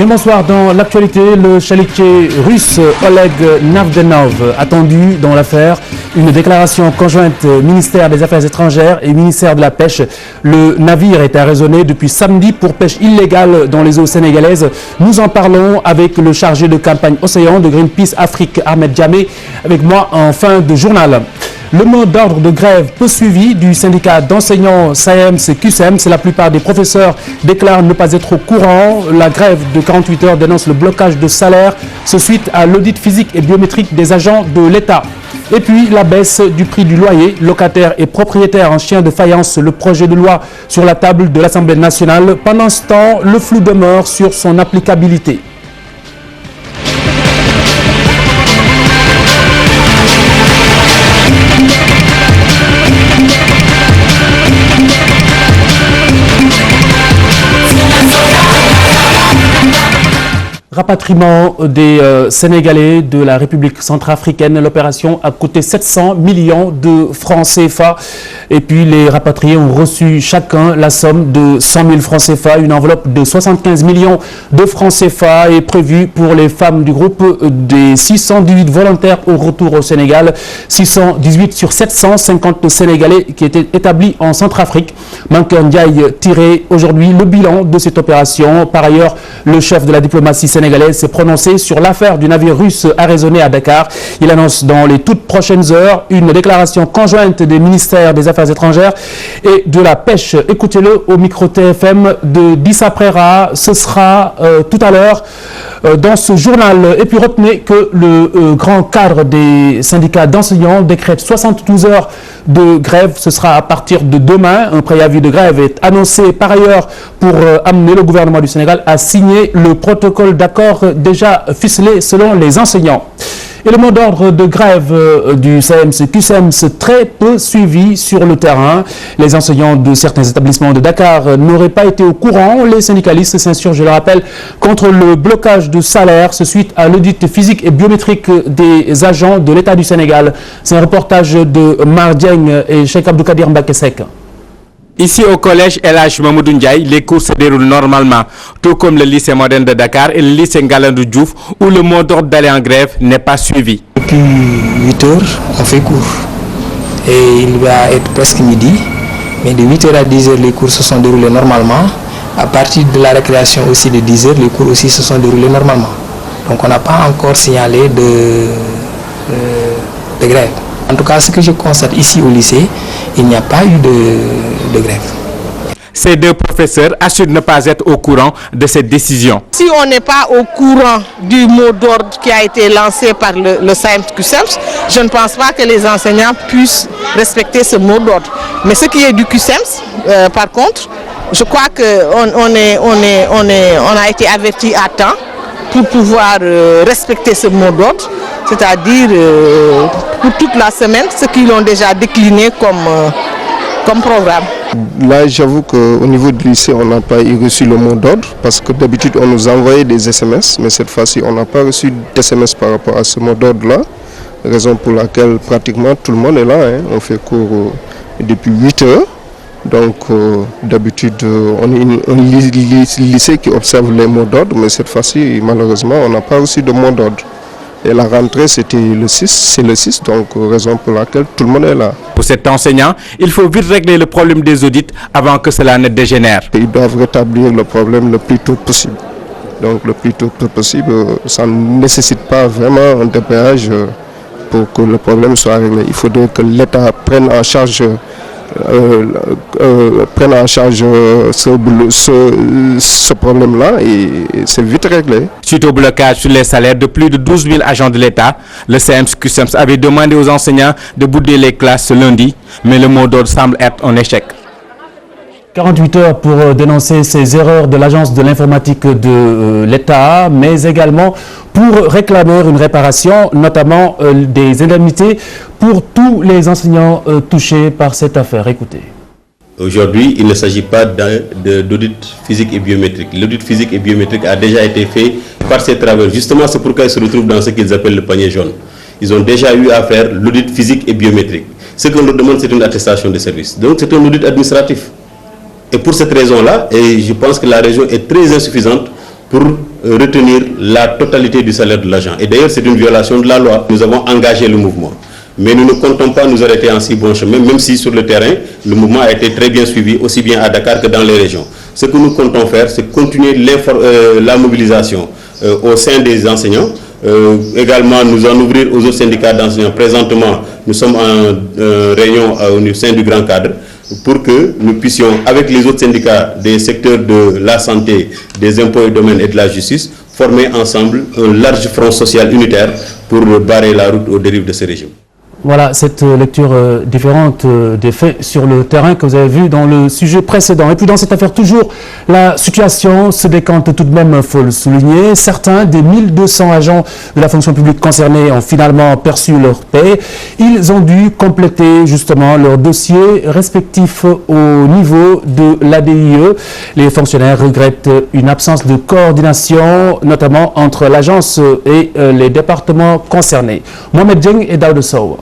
Bien bonsoir. Dans l'actualité, le chalutier russe Oleg Navdenov attendu dans l'affaire. Une déclaration conjointe ministère des Affaires étrangères et ministère de la Pêche. Le navire est arraisonné depuis samedi pour pêche illégale dans les eaux sénégalaises. Nous en parlons avec le chargé de campagne Océan de Greenpeace Afrique, Ahmed Diamé, avec moi en fin de journal. Le mot d'ordre de grève peu suivi du syndicat d'enseignants SAEMS-QSEMS. La plupart des professeurs déclarent ne pas être au courant. La grève de 48 heures dénonce le blocage de salaire suite à l'audit physique et biométrique des agents de l'État. Et puis la baisse du prix du loyer, locataires et propriétaires en chien de faïence, le projet de loi sur la table de l'Assemblée nationale. Pendant ce temps, le flou demeure sur son applicabilité. Rapatriement des Sénégalais de la République centrafricaine. L'opération a coûté 700 millions de francs CFA. Et puis les rapatriés ont reçu chacun la somme de 100 000 francs CFA. Une enveloppe de 75 millions de francs CFA est prévue pour les femmes du groupe des 618 volontaires au retour au Sénégal. 618 sur 750 Sénégalais qui étaient établis en Centrafrique. Mankeur Ndiaye tirait aujourd'hui le bilan de cette opération. Par ailleurs, le chef de la diplomatie sénégalaise s'est prononcé sur l'affaire du navire russe arraisonné à Dakar. Il annonce dans les toutes prochaines heures une déclaration conjointe des ministères des Affaires étrangères et de la Pêche. Écoutez-le au micro TFM de Dissa Prera. Ce sera tout à l'heure dans ce journal. Et puis retenez que le grand cadre des syndicats d'enseignants décrète 72 heures de grève. Ce sera à partir de demain. Un préavis de grève est annoncé par ailleurs pour amener le gouvernement du Sénégal à signer le protocole d'accord déjà ficelé selon les enseignants. Et le mot d'ordre de grève du SAEMS-QSEMS très peu suivi sur le terrain. Les enseignants de certains établissements de Dakar n'auraient pas été au courant. Les syndicalistes s'insurgent, je le rappelle, contre le blocage de salaire suite à l'audit physique et biométrique des agents de l'État du Sénégal. C'est un reportage de Mar Dieng et Cheikh Abdou Kadir Mbakesek. Ici au collège El Hadj Mamadou Ndiaye, les cours se déroulent normalement, tout comme le lycée moderne de Dakar et le lycée Ngalandou Diouf, où le mot d'ordre d'aller en grève n'est pas suivi. Depuis 8 heures, on fait cours. Et il va être presque midi. Mais de 8 heures à 10 heures, les cours se sont déroulés normalement. À partir de la récréation aussi de 10 heures, les cours aussi se sont déroulés normalement. Donc on n'a pas encore signalé de grève. En tout cas, ce que je constate ici au lycée, il n'y a pas eu de grève. Ces deux professeurs assurent ne pas être au courant de cette décision. Si on n'est pas au courant du mot d'ordre qui a été lancé par le SAEMS-QSEMS, je ne pense pas que les enseignants puissent respecter ce mot d'ordre. Mais ce qui est du QSEMS, par contre, je crois qu'on a été averti à temps pour pouvoir respecter ce mot d'ordre, c'est-à-dire pour toute la semaine, ce qu'ils ont déjà décliné comme programme. Là, j'avoue qu'au niveau du lycée, on n'a pas reçu le mot d'ordre parce que d'habitude, on nous envoyait des SMS, mais cette fois-ci, on n'a pas reçu d'SMS par rapport à ce mot d'ordre-là, raison pour laquelle pratiquement tout le monde est là. On fait cours depuis 8 heures. Donc d'habitude on est un lycée qui observe les mots d'ordre, mais cette fois-ci malheureusement on n'a pas reçu de mot d'ordre. Et la rentrée c'était le 6, c'est le 6, donc raison pour laquelle tout le monde est là. Pour cet enseignant, il faut vite régler le problème des audits avant que cela ne dégénère. Ils doivent rétablir le problème le plus tôt possible. Donc le plus tôt possible, ça ne nécessite pas vraiment un dépéage pour que le problème soit réglé. Il faudrait que l'État prenne en charge ce problème-là et c'est vite réglé. Suite au blocage sur les salaires de plus de 12 000 agents de l'État, le SAEMS-QSEMS avait demandé aux enseignants de bouder les classes ce lundi, mais le mot d'ordre semble être un échec. 48 heures pour dénoncer ces erreurs de l'agence de l'informatique de l'État, mais également pour réclamer une réparation, notamment des indemnités pour tous les enseignants touchés par cette affaire. Écoutez. Aujourd'hui, il ne s'agit pas d'audit physique et biométrique. L'audit physique et biométrique a déjà été fait par ces travailleurs. Justement, c'est pourquoi ils se retrouvent dans ce qu'ils appellent le panier jaune. Ils ont déjà eu à faire l'audit physique et biométrique. Ce qu'on leur demande, c'est une attestation de service. Donc, c'est un audit administratif. Et pour cette raison-là, et je pense que la région est très insuffisante pour retenir la totalité du salaire de l'agent. Et d'ailleurs, c'est une violation de la loi. Nous avons engagé le mouvement. Mais nous ne comptons pas nous arrêter en si bon chemin, même si sur le terrain, le mouvement a été très bien suivi, aussi bien à Dakar que dans les régions. Ce que nous comptons faire, c'est continuer la mobilisation au sein des enseignants. Également, nous en ouvrir aux autres syndicats d'enseignants. Présentement, nous sommes en réunion au sein du grand cadre pour que nous puissions, avec les autres syndicats des secteurs de la santé, des impôts et domaines et de la justice, former ensemble un large front social unitaire pour barrer la route aux dérives de ce régime. Voilà cette lecture différente des faits sur le terrain que vous avez vu dans le sujet précédent. Et puis dans cette affaire toujours, la situation se décante tout de même, il faut le souligner. Certains des 1200 agents de la fonction publique concernés ont finalement perçu leur paie. Ils ont dû compléter justement leurs dossiers respectifs au niveau de l'ADIE. Les fonctionnaires regrettent une absence de coordination, notamment entre l'agence et les départements concernés. Mohamed Dieng et Daouda Sow.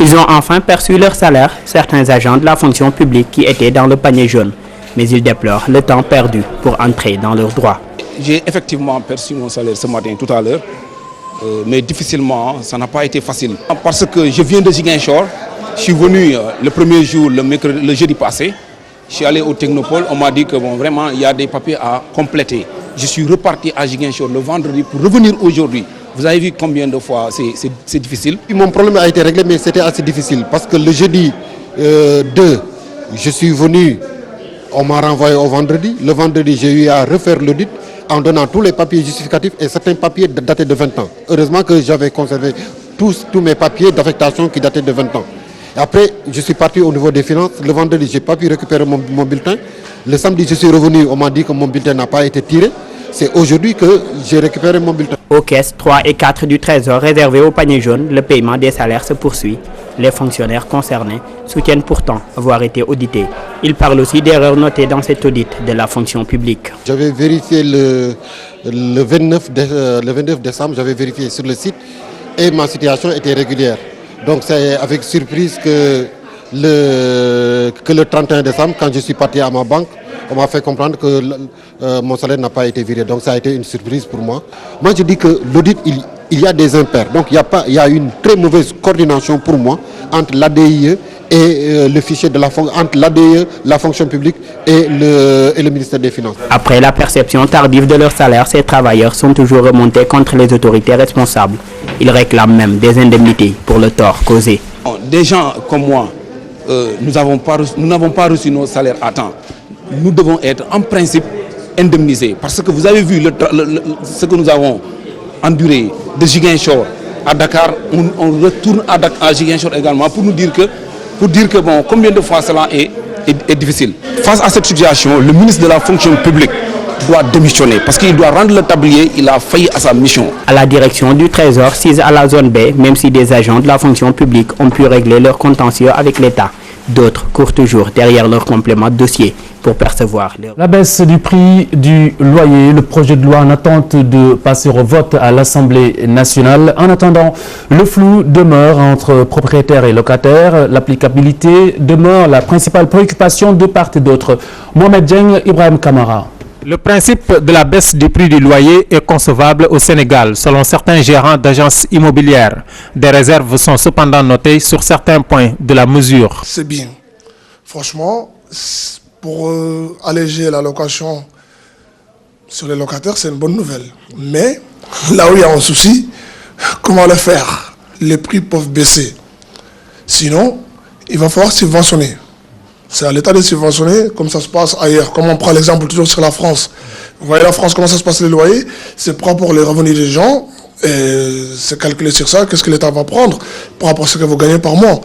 Ils ont enfin perçu leur salaire, certains agents de la fonction publique qui étaient dans le panier jaune. Mais ils déplorent le temps perdu pour entrer dans leurs droits. J'ai effectivement perçu mon salaire ce matin tout à l'heure, mais difficilement, ça n'a pas été facile. Parce que je viens de Ziguinchor, je suis venu le premier jour, le jeudi passé, je suis allé au Technopole, on m'a dit que bon, vraiment il y a des papiers à compléter. Je suis reparti à Ziguinchor le vendredi pour revenir aujourd'hui. Vous avez vu combien de fois c'est difficile? Mon problème a été réglé, mais c'était assez difficile parce que le jeudi 2, je suis venu, on m'a renvoyé au vendredi. Le vendredi, j'ai eu à refaire l'audit en donnant tous les papiers justificatifs et certains papiers datés de 20 ans. Heureusement que j'avais conservé tous mes papiers d'affectation qui dataient de 20 ans. Et après, je suis parti au niveau des finances. Le vendredi, je n'ai pas pu récupérer mon bulletin. Le samedi, je suis revenu, on m'a dit que mon bulletin n'a pas été tiré. C'est aujourd'hui que j'ai récupéré mon bulletin. Aux caisses 3 et 4 du Trésor réservées au panier jaune, le paiement des salaires se poursuit. Les fonctionnaires concernés soutiennent pourtant avoir été audités. Ils parlent aussi d'erreurs notées dans cet audit de la fonction publique. J'avais vérifié le 29 décembre, j'avais vérifié sur le site et ma situation était régulière. Donc c'est avec surprise que le 31 décembre, quand je suis parti à ma banque, on m'a fait comprendre que mon salaire n'a pas été viré. Donc ça a été une surprise pour moi. Moi je dis que l'audit, il y a des impairs. Donc il y a une très mauvaise coordination pour moi entre l'ADIE et le fichier de entre l'ADIE, la fonction publique et le ministère des Finances. Après la perception tardive de leur salaire, ces travailleurs sont toujours remontés contre les autorités responsables. Ils réclament même des indemnités pour le tort causé. Des gens comme moi, nous n'avons pas reçu nos salaires à temps. Nous devons être en principe indemnisés. Parce que vous avez vu ce que nous avons enduré de Ziguinchor à Dakar. On retourne à Ziguinchor également pour dire que bon, combien de fois cela est difficile. Face à cette situation, le ministre de la fonction publique doit démissionner parce qu'il doit rendre le tablier, il a failli à sa mission. À la direction du Trésor, 6 à la zone B, même si des agents de la fonction publique ont pu régler leur contentieux avec l'État, d'autres courent toujours derrière leur complément de dossier pour percevoir leur... La baisse du prix du loyer, le projet de loi en attente de passer au vote à l'Assemblée nationale. En attendant, le flou demeure entre propriétaires et locataires. L'applicabilité demeure la principale préoccupation de part et d'autre. Mohamed Dieng, Ibrahim Kamara. Le principe de la baisse du prix du loyer est concevable au Sénégal, selon certains gérants d'agences immobilières. Des réserves sont cependant notées sur certains points de la mesure. C'est bien. Franchement, pour alléger la location sur les locataires, c'est une bonne nouvelle. Mais là où il y a un souci, comment le faire? Les prix peuvent baisser. Sinon, il va falloir subventionner. C'est à l'État de subventionner, comme ça se passe ailleurs. Comme on prend l'exemple toujours sur la France. Vous voyez la France, comment ça se passe les loyers? C'est propre pour les revenus des gens. Et c'est calculé sur ça, qu'est-ce que l'État va prendre par rapport à ce que vous gagnez par mois.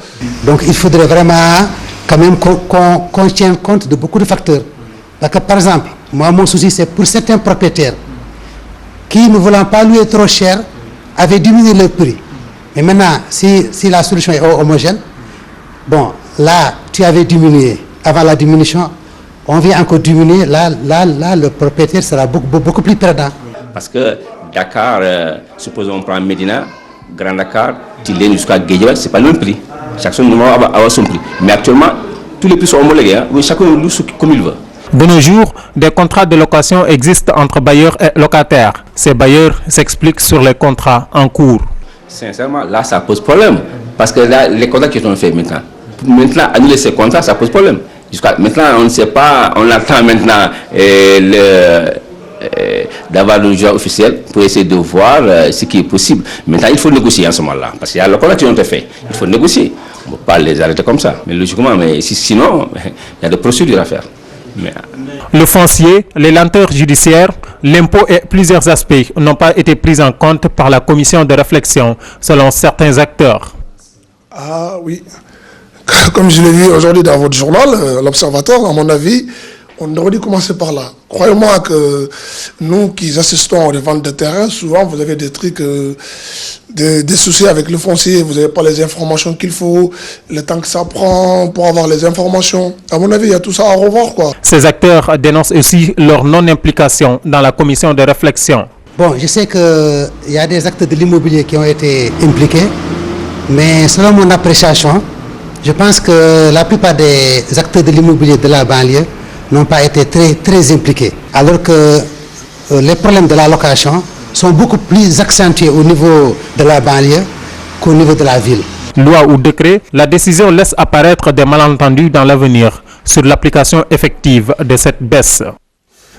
Donc il faudrait vraiment quand même qu'on tienne compte de beaucoup de facteurs. Parce que par exemple, moi mon souci c'est pour certains propriétaires qui ne voulant pas louer trop cher avaient diminué le prix. Mais maintenant, si la solution est homogène, bon, là, tu avais diminué. Avant la diminution, on vient encore diminuer. Là, le propriétaire sera beaucoup plus perdant. Parce que Dakar, supposons on prend Médina, Grand Dakar, Tilène jusqu'à Guédiawaye, ce n'est pas le même prix. Chaque chose va avoir son prix. Mais actuellement, tous les prix sont homologués. Hein? Chacun loue comme il veut. De nos jours, des contrats de location existent entre bailleurs et locataires. Ces bailleurs s'expliquent sur les contrats en cours. Sincèrement, là, ça pose problème. Parce que là, les contrats qui sont faits maintenant, annuler ces contrats, ça pose problème. Jusqu'à maintenant, on ne sait pas, on attend maintenant d'avoir le juge officiel pour essayer de voir ce qui est possible. Maintenant, il faut négocier en ce moment-là. Parce qu'il y a le contrat qui ont été faits. Il faut négocier. On ne peut pas les arrêter comme ça. Mais logiquement, sinon, il y a des procédures à faire. Le foncier, les lenteurs judiciaires, l'impôt et plusieurs aspects n'ont pas été pris en compte par la commission de réflexion, selon certains acteurs. Ah oui, comme je l'ai vu aujourd'hui dans votre journal, l'Observateur, à mon avis, on aurait dû commencer par là. Croyez-moi que nous qui assistons aux ventes de terrain, souvent vous avez des trucs, des soucis avec le foncier, vous n'avez pas les informations qu'il faut, le temps que ça prend pour avoir les informations. À mon avis, il y a tout ça à revoir, quoi. Ces acteurs dénoncent aussi leur non-implication dans la commission de réflexion. Bon, je sais qu'il y a des acteurs de l'immobilier qui ont été impliqués, mais selon mon appréciation, je pense que la plupart des acteurs de l'immobilier de la banlieue n'ont pas été très impliqués. Alors que les problèmes de la location sont beaucoup plus accentués au niveau de la banlieue qu'au niveau de la ville. Loi ou décret, la décision laisse apparaître des malentendus dans l'avenir sur l'application effective de cette baisse.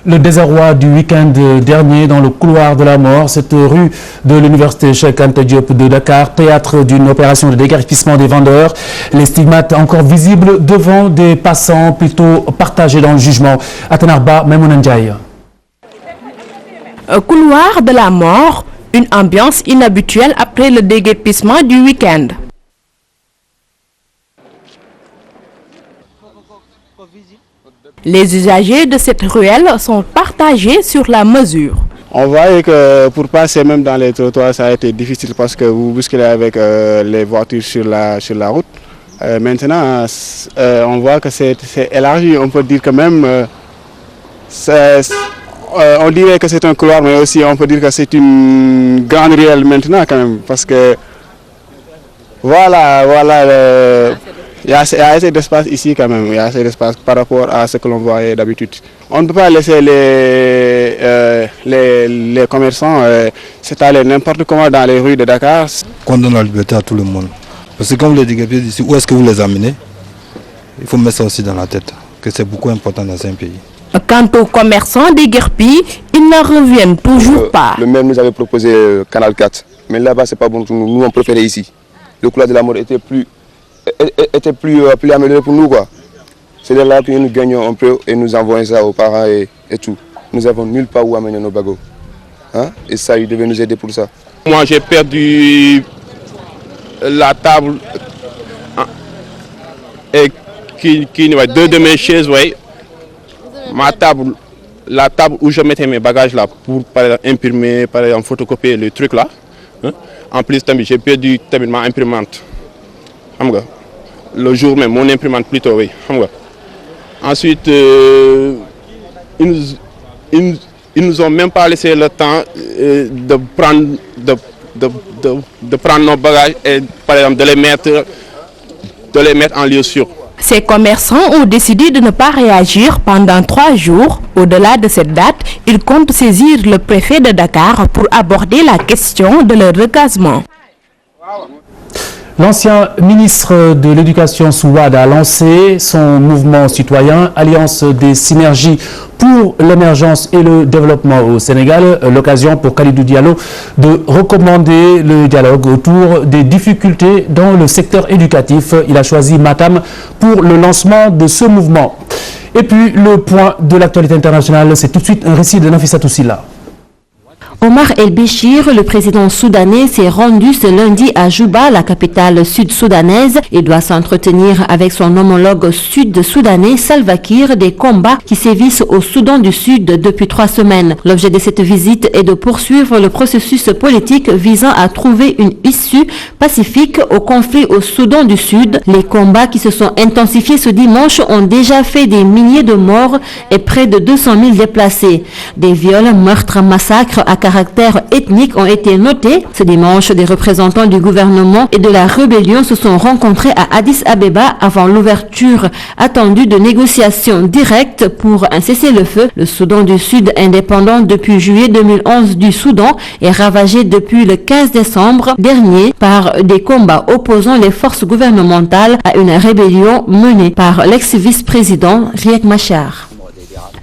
Le désarroi du week-end dernier dans le couloir de la mort, cette rue de l'université Cheikh Anta Diop de Dakar, théâtre d'une opération de déguerpissement des vendeurs. Les stigmates encore visibles devant des passants plutôt partagés dans le jugement. Atanarba Maimouna Ndiaye. Couloir de la mort, une ambiance inhabituelle après le déguerpissement du week-end. Les usagers de cette ruelle sont partagés sur la mesure. On voit que pour passer même dans les trottoirs, ça a été difficile parce que vous bousculez avec les voitures sur la route. Maintenant, on voit que c'est élargi. On peut dire que même, on dirait que c'est un couloir, mais aussi on peut dire que c'est une grande ruelle maintenant quand même. Parce que voilà. Il y a assez d'espace ici quand même, il y a assez d'espace par rapport à ce que l'on voyait d'habitude. On ne peut pas laisser les commerçants s'étaler n'importe comment dans les rues de Dakar. Qu'on donne la liberté à tout le monde. Parce que comme vous les déguerpissez ici, où est-ce que vous les amenez? Il faut mettre ça aussi dans la tête, que c'est beaucoup important dans un pays. Quant aux commerçants déguerpis, ils ne reviennent toujours pas. Le maire nous avait proposé Canal 4, mais là-bas c'est pas bon pour nous, nous on préférait ici. Le couloir de la mort était plus amélioré pour nous, quoi. C'est de là que nous gagnons un peu et nous envoyons ça aux parents et tout. Nous avons nulle part où amener nos bagots. Hein? Et ça, il devait nous aider pour ça. Moi, j'ai perdu la table et deux de mes chaises, ouais. Ma table, la table où je mettais mes bagages là pour par exemple, imprimer, par exemple, photocopier le truc là. Hein? En plus, j'ai perdu ma imprimante. Le jour même, mon imprimante plutôt, oui. Ensuite, ils nous ont même pas laissé le temps de prendre nos bagages et par exemple de les mettre en lieu sûr. Ces commerçants ont décidé de ne pas réagir pendant 3 jours. Au-delà de cette date, ils comptent saisir le préfet de Dakar pour aborder la question de leur recasement. L'ancien ministre de l'Éducation Souad a lancé son mouvement citoyen Alliance des synergies pour l'émergence et le développement au Sénégal. L'occasion pour Khalidou Diallo de recommander le dialogue autour des difficultés dans le secteur éducatif. Il a choisi Matam pour le lancement de ce mouvement. Et puis le point de l'actualité internationale, c'est tout de suite un récit de Nafissatou Silla. Omar El-Béchir, le président soudanais, s'est rendu ce lundi à Juba, la capitale sud-soudanaise, et doit s'entretenir avec son homologue sud-soudanais Salva Kiir des combats qui sévissent au Soudan du Sud depuis 3 semaines. L'objet de cette visite est de poursuivre le processus politique visant à trouver une issue pacifique au conflit au Soudan du Sud. Les combats qui se sont intensifiés ce dimanche ont déjà fait des milliers de morts et près de 200 000 déplacés. Des viols, meurtres, massacres, caractère ethnique ont été notés. Ce dimanche, des représentants du gouvernement et de la rébellion se sont rencontrés à Addis Abeba avant l'ouverture attendue de négociations directes pour un cessez-le-feu. Le Soudan du Sud, indépendant depuis juillet 2011 du Soudan, est ravagé depuis le 15 décembre dernier par des combats opposant les forces gouvernementales à une rébellion menée par l'ex-vice-président Riek Machar.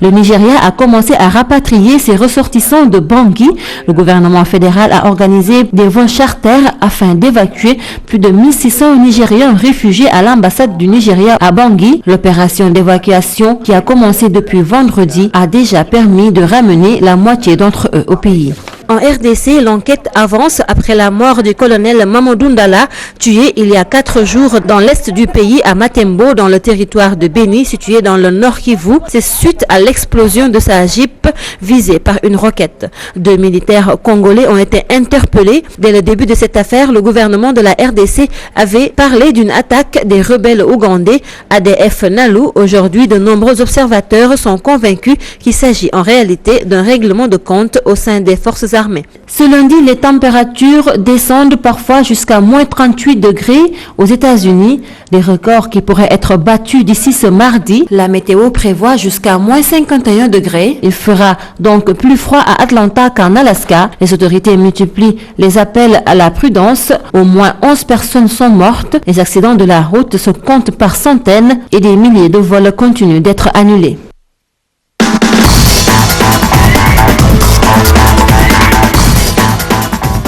Le Nigeria a commencé à rapatrier ses ressortissants de Bangui. Le gouvernement fédéral a organisé des vols charters afin d'évacuer plus de 1600 Nigériens réfugiés à l'ambassade du Nigeria à Bangui. L'opération d'évacuation, qui a commencé depuis vendredi, a déjà permis de ramener la moitié d'entre eux au pays. En RDC, l'enquête avance après la mort du colonel Mamadou Ndala, tué il y a 4 jours dans l'est du pays à Matembo, dans le territoire de Béni, situé dans le nord Kivu. C'est suite à l'explosion de sa Jeep visée par une roquette. 2 militaires congolais ont été interpellés. Dès le début de cette affaire, le gouvernement de la RDC avait parlé d'une attaque des rebelles ougandais ADF Nalu. Aujourd'hui, de nombreux observateurs sont convaincus qu'il s'agit en réalité d'un règlement de compte au sein des forces armées. Ce lundi, les températures descendent parfois jusqu'à moins 38 degrés aux États-Unis, des records qui pourraient être battus d'ici ce mardi. La météo prévoit jusqu'à moins 51 degrés. Il fera donc plus froid à Atlanta qu'en Alaska. Les autorités multiplient les appels à la prudence. Au moins 11 personnes sont mortes. Les accidents de la route se comptent par centaines et des milliers de vols continuent d'être annulés.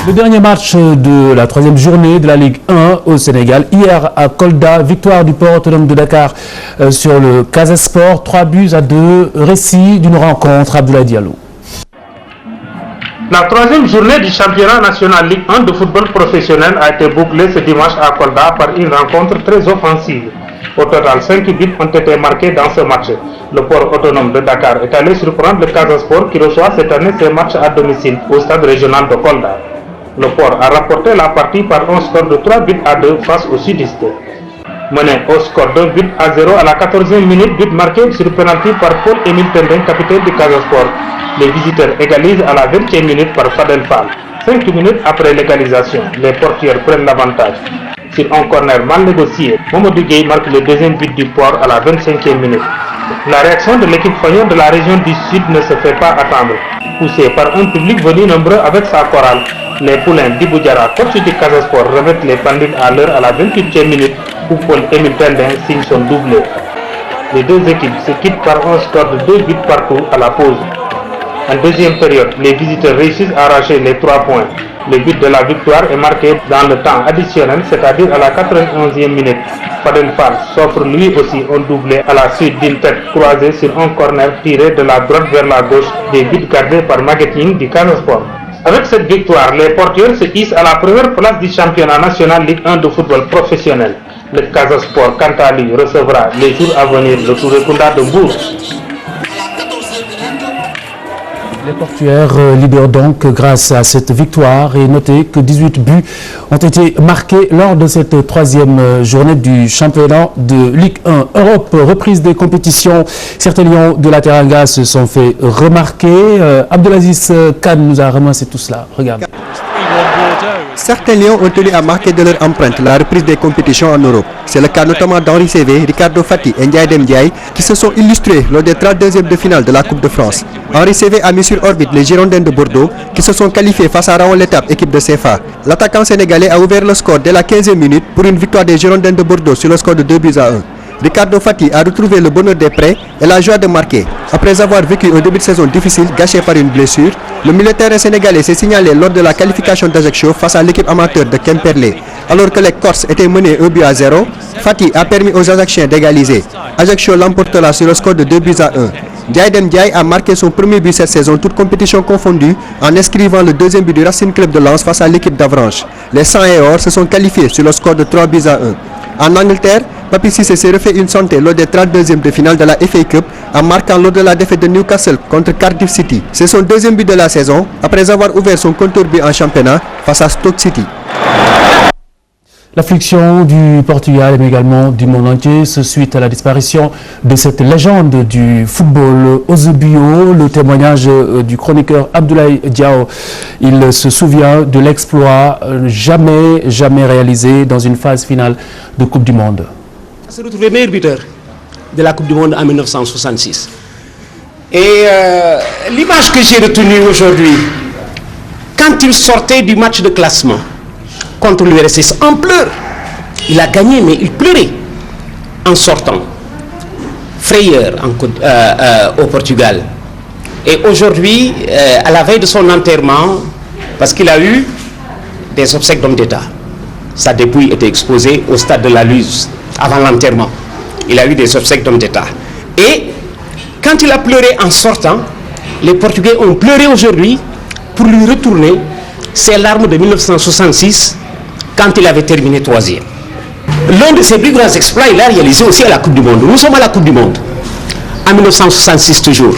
Le dernier match de la 3e journée de la Ligue 1 au Sénégal. Hier à Kolda, victoire du Port Autonome de Dakar sur le Casa Sport. 3-2. Récit d'une rencontre, Abdoulaye Diallo. La 3e journée du championnat national Ligue 1 de football professionnel a été bouclée ce dimanche à Kolda par une rencontre très offensive. Au total, 5 buts ont été marqués dans ce match. Le Port Autonome de Dakar est allé surprendre le Casa Sport qui reçoit cette année ses matchs à domicile au stade régional de Kolda. Le Port a rapporté la partie par un score de 3-2 face au Sudiste. Mené au score de 2-0 à la 14e minute, but marqué sur penalty par Paul-Émile Tendeng, capitaine du Casa Sport. Les visiteurs égalisent à la 20e minute par Fadel Fall. 5 minutes après l'égalisation, les portières prennent l'avantage. Sur un corner mal négocié, Mamadou Gueye marque le deuxième but du Port à la 25e minute. La réaction de l'équipe fagnon de la région du Sud ne se fait pas attendre. Poussé par un public venu nombreux avec sa chorale, les poulains d'Iboudjara, coach du Casa Sport, remettent les pendules à l'heure à la 28e minute où Paul-Émile Tendeng signe son doublé. Les deux équipes se quittent par un score de 2 buts partout à la pause. En deuxième période, les visiteurs réussissent à arracher les 3 points. Le but de la victoire est marqué dans le temps additionnel, c'est-à-dire à la 91e minute. Fadel Fall s'offre lui aussi un doublé à la suite d'une tête croisée sur un corner tiré de la droite vers la gauche, des buts gardés par Maguetine du Casa Sport. Avec cette victoire, les portiers se hissent à la première place du championnat national Ligue 1 de football professionnel. Le Casa Sport, quant à lui, recevra les jours à venir le Tour de Kunda de Bourg. Les portuaires leaders donc grâce à cette victoire, et notez que 18 buts ont été marqués lors de cette 3e journée du championnat de Ligue 1 Europe. Reprise des compétitions, certains lions de la Teranga se sont fait remarquer. Abdelaziz Khan nous a ramassé tout cela. Regarde. Certains lions ont tenu à marquer de leur empreinte la reprise des compétitions en Europe. C'est le cas notamment d'Henri Cévé, Ricardo Fati et Ndiaye Ndiaye qui se sont illustrés lors des 32e de finale de la Coupe de France. Henri Cévé a mis sur orbite les Girondins de Bordeaux qui se sont qualifiés face à Raon Letap, équipe de CFA. L'attaquant sénégalais a ouvert le score dès la 15e minute pour une victoire des Girondins de Bordeaux sur le score de 2-1. Ricardo Fati a retrouvé le bonheur des prêts et la joie de marquer. Après avoir vécu un début de saison difficile gâché par une blessure, le militaire sénégalais s'est signalé lors de la qualification d'Ajaccio face à l'équipe amateur de Kemperlé. Alors que les Corses étaient menés 1-0, Fati a permis aux Ajacciens d'égaliser. Ajaccio l'emportera sur le score de 2-1. Ndiaye Ndiaye a marqué son premier but cette saison, toute compétition confondue, en inscrivant le deuxième but du Racing Club de Lens face à l'équipe d'Avranches. Les 100 et or se sont qualifiés sur le score de 3-1. En Angleterre, Papi Cissé s'est refait une santé lors des 32e de finale de la FA Cup en marquant lors de la défaite de Newcastle contre Cardiff City. C'est son deuxième but de la saison après avoir ouvert son compteur but en championnat face à Stoke City. L'affliction du Portugal mais également du monde entier suite à la disparition de cette légende du football Eusebio. Le témoignage du chroniqueur Abdoulaye Diao. Il se souvient de l'exploit jamais réalisé dans une phase finale de Coupe du Monde. Il s'est retrouvé meilleur buteur de la Coupe du Monde en 1966. Et l'image que j'ai retenue aujourd'hui, quand il sortait du match de classement contre l'URSS en pleurs, il a gagné mais il pleurait en sortant. Frayeur au Portugal. Et aujourd'hui, à la veille de son enterrement, parce qu'il a eu des obsèques d'homme d'État, sa dépouille était exposée au stade de la Luz avant l'enterrement. Il a eu des obsèques d'homme d'État. Et quand il a pleuré en sortant, les Portugais ont pleuré aujourd'hui pour lui retourner ses larmes de 1966 quand il avait terminé 3e. L'un de ses plus grands exploits, il a réalisé aussi à la Coupe du Monde. Nous sommes à la Coupe du Monde. En 1966 toujours,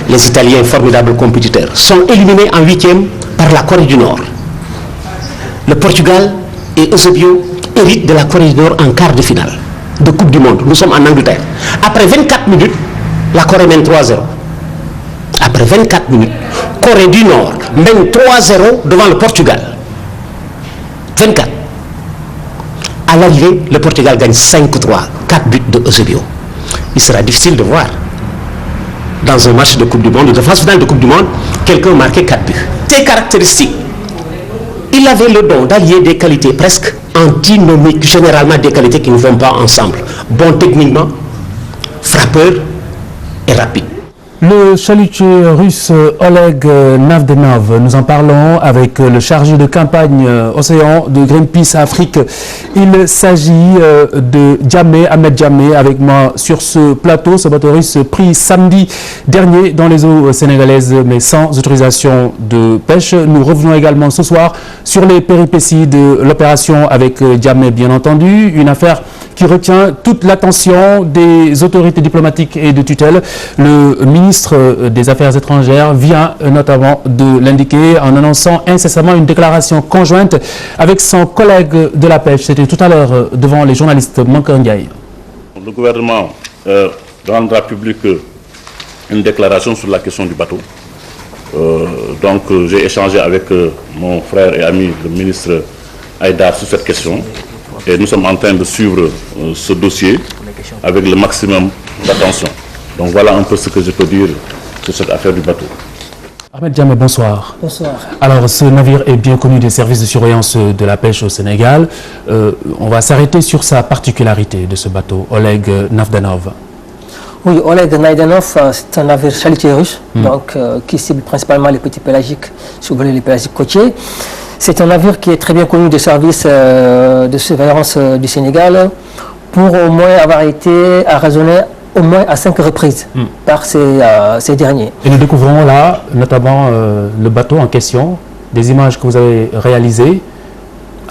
les Italiens, formidables compétiteurs, sont éliminés en 8e par la Corée du Nord. Le Portugal et Eusebio héritent de la Corée du Nord en quart de finale de Coupe du Monde. Nous sommes en Angleterre. Après 24 minutes, la Corée mène 3-0. Après 24 minutes, Corée du Nord mène 3-0 devant le Portugal. 24. À l'arrivée, le Portugal gagne 5-3, 4 buts de Eusebio. Il sera difficile de voir dans un match de Coupe du Monde, de phase finale de Coupe du Monde, quelqu'un marqué 4 buts. Ses caractéristiques, il avait le don d'allier des qualités presque antinomiques, généralement des qualités qui ne vont pas ensemble. Bon techniquement, frappeur et rapide. Le chalutier russe Oleg Navdenov, nous en parlons avec le chargé de campagne Océan de Greenpeace Afrique. Il s'agit de Ahmed Djamé avec moi sur ce plateau. Ce bateau russe pris samedi dernier dans les eaux sénégalaises mais sans autorisation de pêche. Nous revenons également ce soir sur les péripéties de l'opération avec Djamé, bien entendu. Une affaire qui retient toute l'attention des autorités diplomatiques et de tutelle. Le ministre des Affaires étrangères vient notamment de l'indiquer en annonçant incessamment une déclaration conjointe avec son collègue de la pêche. C'était tout à l'heure devant les journalistes Mankeur Ndiaye. Le gouvernement rendra public une déclaration sur la question du bateau. Donc j'ai échangé avec mon frère et ami le ministre Haïdar sur cette question. Et nous sommes en train de suivre ce dossier avec le maximum d'attention. Donc voilà un peu ce que je peux dire sur cette affaire du bateau. Ahmed Djamé, bonsoir. Bonsoir. Alors ce navire est bien connu des services de surveillance de la pêche au Sénégal. On va s'arrêter sur sa particularité de ce bateau, Oleg Navdenov. Oui, Oleg Navdenov, c'est un navire chalutier russe, donc, qui cible principalement les petits pélagiques, si vous voulez les pélagiques côtiers. C'est un navire qui est très bien connu des services de surveillance du Sénégal pour au moins avoir été raisonné au moins à 5 reprises par ces derniers. Et nous découvrons là notamment le bateau en question, des images que vous avez réalisées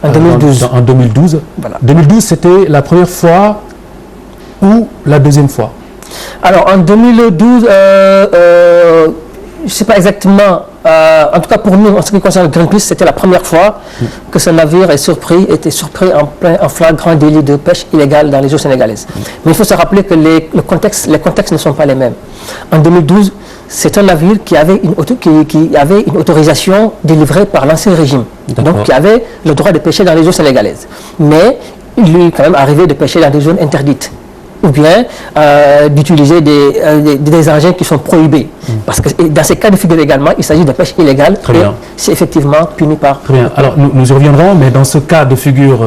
en 2012. En 2012. Voilà. 2012, c'était la première fois ou la deuxième fois? Alors en 2012, je ne sais pas exactement, en tout cas pour nous, en ce qui concerne Greenpeace, c'était la première fois que ce navire était surpris en flagrant délit de pêche illégale dans les eaux sénégalaises. Mais il faut se rappeler que les contextes ne sont pas les mêmes. En 2012, c'est un navire qui avait une autorisation délivrée par l'ancien régime, donc qui avait le droit de pêcher dans les eaux sénégalaises. Mais il lui est quand même arrivé de pêcher dans des zones interdites, ou bien d'utiliser des engins qui sont prohibés. Parce que dans ces cas de figure également, il s'agit de pêche illégale et c'est effectivement puni par... Très bien. Alors nous y reviendrons, mais dans ce cas de figure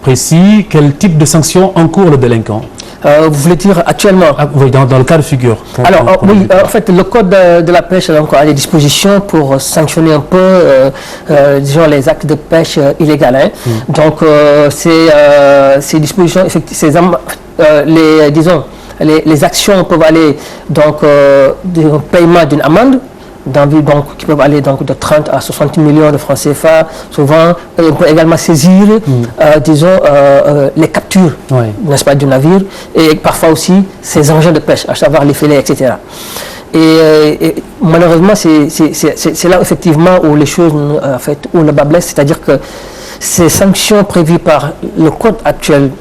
précis, quel type de sanctions encourt le délinquant? Vous voulez dire actuellement? Oui, dans le cas de figure. Alors oui, en fait, le code de la pêche donc, a des dispositions pour sanctionner un peu, disons, les actes de pêche illégales. Hein. Donc ces dispositions, effectivement, les actions peuvent aller donc du paiement d'une amende qui peuvent aller donc de 30 à 60 millions de francs CFA. Souvent, on peut également saisir, disons, les captures, n'est-ce pas, du navire, et parfois aussi ces engins de pêche, à savoir les filets, etc. Et malheureusement, c'est là effectivement où les choses, en fait, où le bas blesse, c'est-à-dire que ces sanctions prévues par le code actuel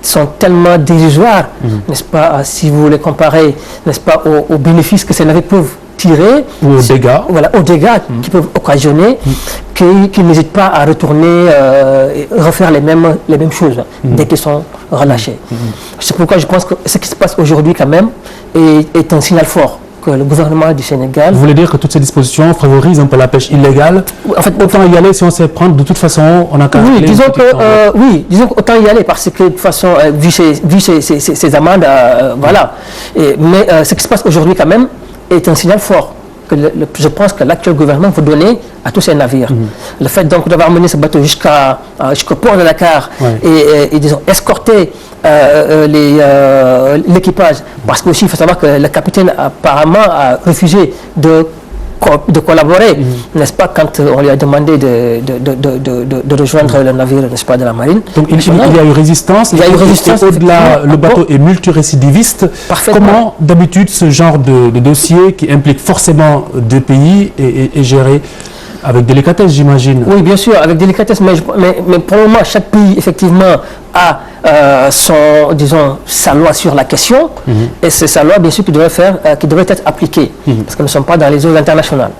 sont tellement dérisoires, n'est-ce pas, si vous les comparez, n'est-ce pas, aux bénéfices que ces navires peuvent tirer, ou aux dégâts, voilà, aux dégâts qui peuvent occasionner, qu'ils n'hésitent pas à retourner et refaire les mêmes choses dès qu'ils sont relâchés. C'est pourquoi je pense que ce qui se passe aujourd'hui quand même est un signal fort que le gouvernement du Sénégal... Vous voulez dire que toutes ces dispositions favorisent un peu la pêche illégale? En fait, autant y aller si on sait prendre, de toute façon, on a qu'à... Oui, disons qu'autant y aller parce que de toute façon, vu ces amendes, voilà. Mais ce qui se passe aujourd'hui quand même est un signal fort que je pense que l'actuel gouvernement veut donner à tous ces navires. Le fait donc d'avoir mené ce bateau jusqu'au port de Dakar et disons escorter l'équipage, parce qu'aussi il faut savoir que le capitaine apparemment a refusé de collaborer, n'est-ce pas, quand on lui a demandé de rejoindre le navire, n'est-ce pas, de la marine. Donc il y a eu résistance. Il y a eu résistance. Au-delà, le bateau est multirécidiviste. Comment d'habitude ce genre de dossier qui implique forcément deux pays est géré? Avec délicatesse, j'imagine. Oui, bien sûr, avec délicatesse, mais pour le moment, chaque pays, effectivement, a sa loi sur la question, et c'est sa loi, bien sûr, qui devrait être appliquée, parce que nous ne sommes pas dans les eaux internationales.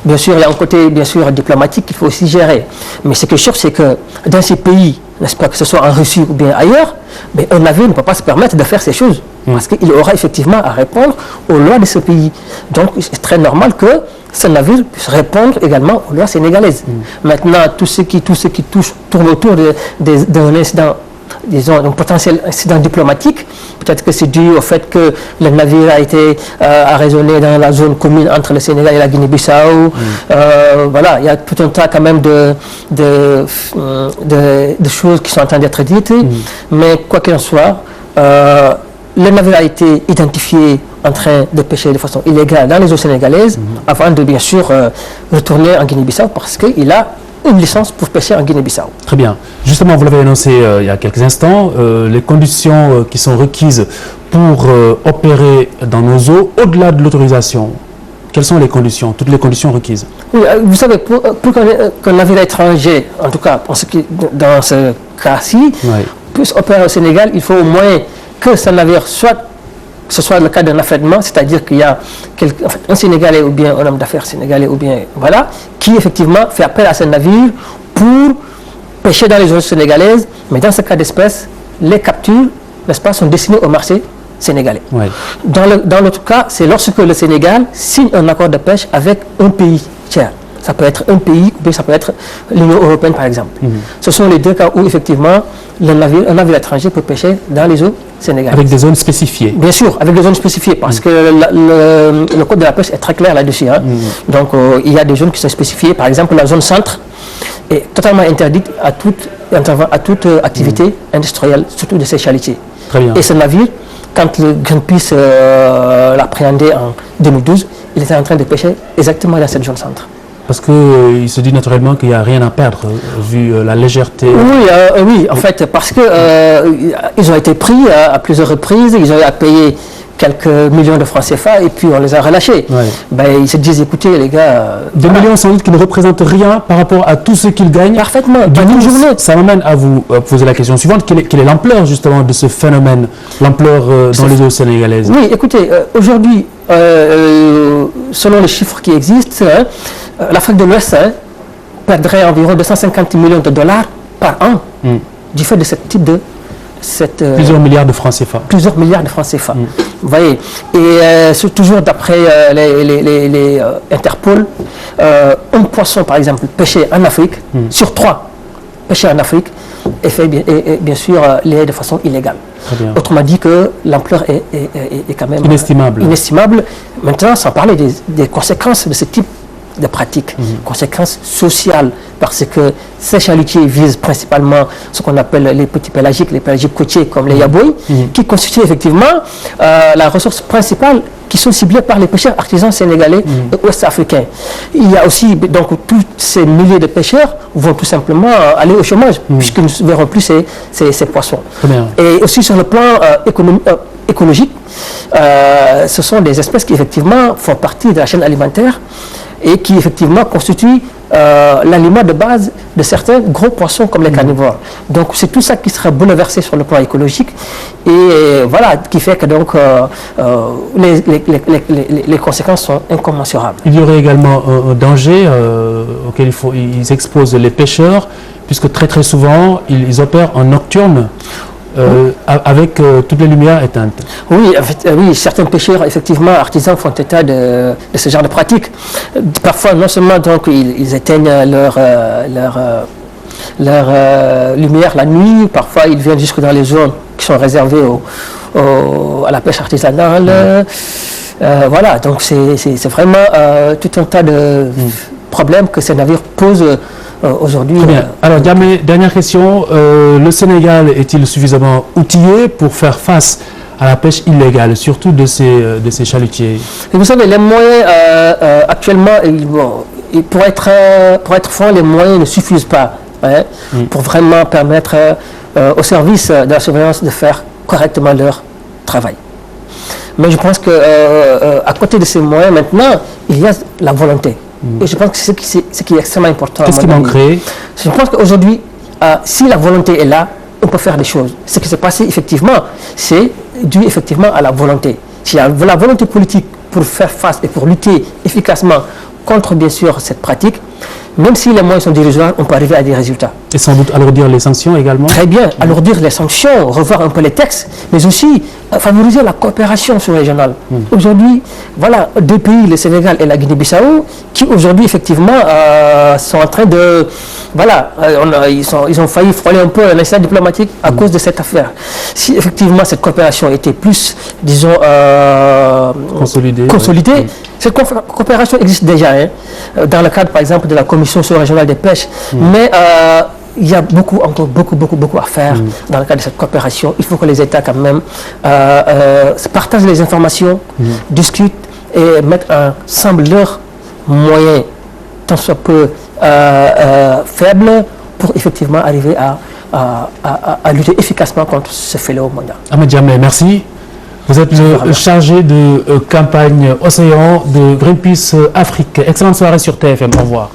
Bien sûr, il y a un côté, bien sûr, diplomatique qu'il faut aussi gérer. Mais ce qui est sûr, c'est que dans ces pays, n'est-ce pas, que ce soit en Russie ou bien ailleurs, mais un navire ne peut pas se permettre de faire ces choses, parce qu'il aura effectivement à répondre aux lois de ce pays. Donc, c'est très normal que ce navire puisse répondre également aux lois sénégalaises. Maintenant, tout ce qui tourne autour d'un incident, disons, un potentiel incident diplomatique, peut-être que c'est dû au fait que le navire a été arraisonné dans la zone commune entre le Sénégal et la Guinée-Bissau. Voilà, il y a tout un tas quand même de choses qui sont en train d'être dites. Mais quoi qu'il en soit, le navire a été identifié en train de pêcher de façon illégale dans les eaux sénégalaises avant de bien sûr retourner en Guinée-Bissau parce qu'il a une licence pour pêcher en Guinée-Bissau. Très bien. Justement, vous l'avez annoncé il y a quelques instants, les conditions qui sont requises pour opérer dans nos eaux, au-delà de l'autorisation, quelles sont les conditions, toutes les conditions requises? Oui, vous savez, pour qu'un navire étranger, en tout cas dans ce cas-ci, puisse opérer au Sénégal, il faut au moins que ce navire ce soit le cas d'un affrètement, c'est-à-dire qu'il y a un Sénégalais ou bien un homme d'affaires sénégalais ou bien voilà, qui effectivement fait appel à ce navire pour pêcher dans les eaux sénégalaises, mais dans ce cas d'espèce, les captures, n'est-ce pas, sont destinées au marché sénégalais. Dans l'autre cas, c'est lorsque le Sénégal signe un accord de pêche avec un pays tiers. Ça peut être un pays ou bien ça peut être l'Union européenne par exemple. Ce sont les deux cas où effectivement un navire étranger peut pêcher dans les eaux sénégalaises. Avec des zones spécifiées? Bien sûr, avec des zones spécifiées parce que le code de la pêche est très clair là-dessus. Donc il y a des zones qui sont spécifiées. Par exemple, la zone centre est totalement interdite à toute activité industrielle, surtout de ces chalutiers. Très bien. Et ce navire, quand le Greenpeace l'appréhendait en 2012, il était en train de pêcher exactement dans cette zone centre. Parce qu'il se dit naturellement qu'il n'y a rien à perdre, vu la légèreté. Oui, en fait, parce qu'ils ont été pris à plusieurs reprises, ils ont eu à payer quelques millions de francs CFA et puis on les a relâchés. Ils se disent, écoutez les gars... 2 millions sans doute qui ne représentent rien par rapport à tout ce qu'ils gagnent. Parfaitement, ça m'amène à vous poser la question suivante. Quelle est l'ampleur justement de ce phénomène, l'ampleur dans les eaux sénégalaises? Oui, écoutez, aujourd'hui, selon les chiffres qui existent, l'Afrique de l'Ouest perdrait environ 250 millions de dollars par an du fait de ce type de... plusieurs milliards de francs CFA. Plusieurs milliards de francs CFA. Vous voyez. Et toujours d'après les Interpol, un poisson, par exemple, pêché en Afrique, sur 3 pêchés en Afrique, est fait bien sûr lié de façon illégale. Autrement dit que l'ampleur est quand même inestimable. Maintenant, sans parler des conséquences de ce type de pratiques, conséquences sociales, parce que ces chalutiers visent principalement ce qu'on appelle les petits pélagiques, les pélagiques côtiers comme les yabois, qui constituent effectivement la ressource principale qui sont ciblés par les pêcheurs artisans sénégalais et ouest-africains. Il y a aussi, donc, tous ces milliers de pêcheurs vont tout simplement aller au chômage, puisqu'ils ne verront plus ces poissons. Et aussi sur le plan écologique, ce sont des espèces qui effectivement font partie de la chaîne alimentaire et qui effectivement constitue l'aliment de base de certains gros poissons comme les carnivores. Donc c'est tout ça qui sera bouleversé sur le plan écologique et voilà, qui fait que donc les conséquences sont incommensurables. Il y aurait également un danger auquel ils exposent les pêcheurs, puisque très souvent ils opèrent en nocturne. Avec toutes les lumières éteintes. Oui, oui, certains pêcheurs, effectivement, artisans font état de ce genre de pratique. Parfois, non seulement donc, ils éteignent leur lumière la nuit, parfois ils viennent jusque dans les zones qui sont réservées à la pêche artisanale. Voilà, donc c'est vraiment tout un tas de problèmes que ces navires posent aujourd'hui. Très bien. Alors, dernière question. Le Sénégal est-il suffisamment outillé pour faire face à la pêche illégale, surtout de ces chalutiers? Et vous savez, les moyens actuellement, pour être franc, les moyens ne suffisent pas pour vraiment permettre aux services de la surveillance de faire correctement leur travail. Mais je pense qu'à côté de ces moyens, maintenant, il y a la volonté. Et je pense que c'est ce qui est extrêmement important. Qu'est-ce qui manquerait? Je pense qu'aujourd'hui, si la volonté est là, on peut faire des choses. Ce qui s'est passé, effectivement, c'est dû effectivement à la volonté. S'il y a la volonté politique pour faire face et pour lutter efficacement contre, bien sûr, cette pratique, même si les moyens sont dérisoires, on peut arriver à des résultats. Et sans doute alourdir les sanctions également? Très bien, alourdir les sanctions, revoir un peu les textes, mais aussi favoriser la coopération sous-régionale. Aujourd'hui, voilà, deux pays, le Sénégal et la Guinée-Bissau, qui aujourd'hui, effectivement, sont en train de... Voilà, ils ont failli frôler un peu l'incident diplomatique à cause de cette affaire. Si effectivement cette coopération était plus, disons, consolidée, cette coopération existe déjà, dans le cadre, par exemple, de la Commission sous-régionale des pêches, mais il y a encore beaucoup à faire dans le cadre de cette coopération. Il faut que les États, quand même, partagent les informations, discutent et mettent ensemble leurs moyens, tant soit peu faibles, pour effectivement arriver à lutter efficacement contre ce fléau mondial. Ahmed Diamé, merci. Vous êtes le chargé de campagne Océan de Greenpeace Afrique. Excellente soirée sur TFM. Au revoir.